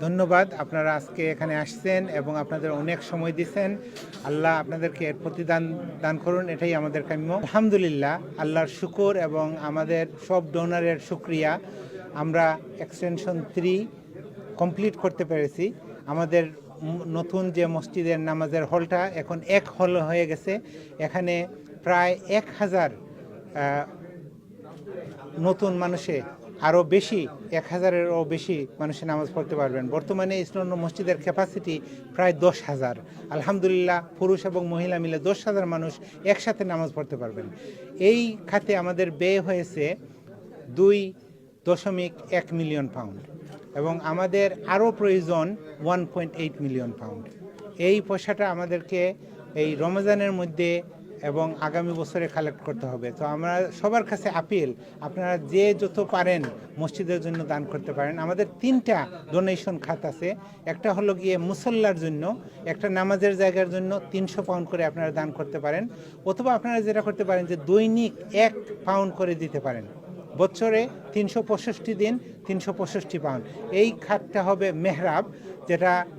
ধন্যবাদ। আপনারা আজকে এখানে আসছেন এবং আপনাদের অনেক সময় দিচ্ছেন। আল্লাহ আপনাদেরকে এর প্রতিদান দান করুন, এটাই আমাদের কাম্য। আলহামদুলিল্লাহ, আল্লাহর শুকর এবং আমাদের সব ডোনারের শুকরিয়া, আমরা এক্সটেনশন 3 কমপ্লিট করতে পেরেছি। আমাদের নতুন যে মসজিদের নামাজের হলটা এখন এক হল হয়ে গেছে। এখানে প্রায় 1000 নতুন মানুষে আরও বেশি 1000-এরও বেশি মানুষের নামাজ পড়তে পারবেন। বর্তমানে ইসলাম মসজিদের ক্যাপাসিটি প্রায় 10,000। আলহামদুলিল্লাহ, পুরুষ এবং মহিলা মিলে 10,000 মানুষ একসাথে নামাজ পড়তে পারবেন। এই খাতে আমাদের ব্যয় হয়েছে 2.1 মিলিয়ন পাউন্ড এবং আমাদের আরও প্রয়োজন 1.8 মিলিয়ন পাউন্ড। এই পয়সাটা আমাদেরকে এই রমজানের মধ্যে এবং আগামী বছরে কালেক্ট করতে হবে। তো আমরা সবার কাছে আপিল, আপনারা যে যত পারেন মসজিদের জন্য দান করতে পারেন। আমাদের 3টা ডোনেশন খাত আছে। একটা হলো গিয়ে মুসল্লার জন্য, একটা নামাজের জায়গার জন্য 300 পাউন্ড করে আপনারা দান করতে পারেন, অথবা আপনারা যেটা করতে পারেন যে দৈনিক 1 পাউন্ড করে দিতে পারেন। বছরে 365 দিন 365 পাউন্ড। এই খাতটা হবে মেহরাব,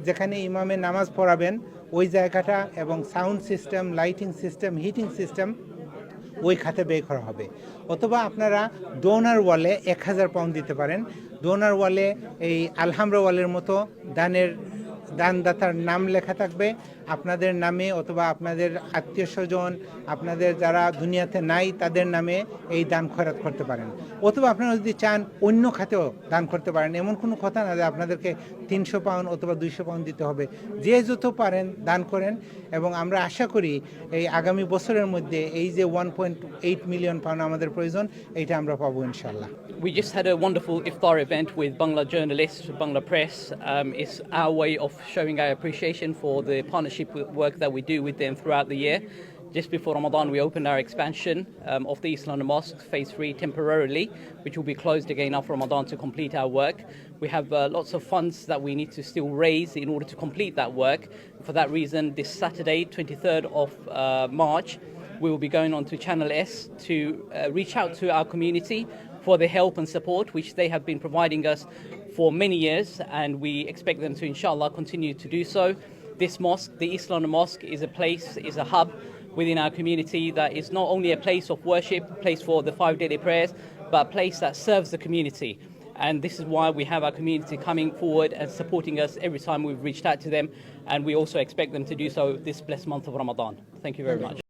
যেখানে ইমামে নামাজ পড়াবেন ওই জায়গাটা, এবং sound system, lighting system, heating system ওই খাতে ব্যয় করা হবে। অথবা আপনারা ডোনার ওয়ালে 1000 পাউন্ড দিতে পারেন। ডোনার ওয়ালে এই আলহামরা ওয়ালের মতো দানদাতার নাম লেখা থাকবে, আপনাদের নামে অথবা আপনাদের আত্মীয় স্বজন, আপনাদের যারা দুনিয়াতে নাই তাদের নামে এই দান খয়রাত করতে পারেন। অথবা আপনারা যদি চান অন্য খাতেও দান করতে পারেন। এমন কোনো কথা না যে আপনাদেরকে 300 পাউন্ড অথবা 200 পাউন্ড দিতে হবে। যে যত পারেন দান করেন, এবং আমরা আশা করি এই আগামী বছরের মধ্যে এই যে 1.8 মিলিয়ন পাউন্ড আমাদের প্রয়োজন, এইটা আমরা পাবো ইনশাআল্লাহ। We just had a wonderful iftar event with Bangla journalists, Bangla press. It's our way of showing our appreciation for the partnership work that we do with them throughout the year. Just before Ramadan, we opened our expansion of the East London Mosque, Phase 3, temporarily, which will be closed again after Ramadan to complete our work. We have lots of funds that we need to still raise in order to complete that work. For that reason, this Saturday, 23rd of March, we will be going on to Channel S to reach out to our community for the help and support which they have been providing us for many years, and we expect them to, inshallah, continue to do so. This mosque, the East London Mosque, is a hub within our community that is not only a place of worship, a place for the 5 daily prayers, but a place that serves the community. And this is why we have our community coming forward and supporting us every time we've reached out to them, and we also expect them to do so this blessed month of Ramadan. Thank you very much.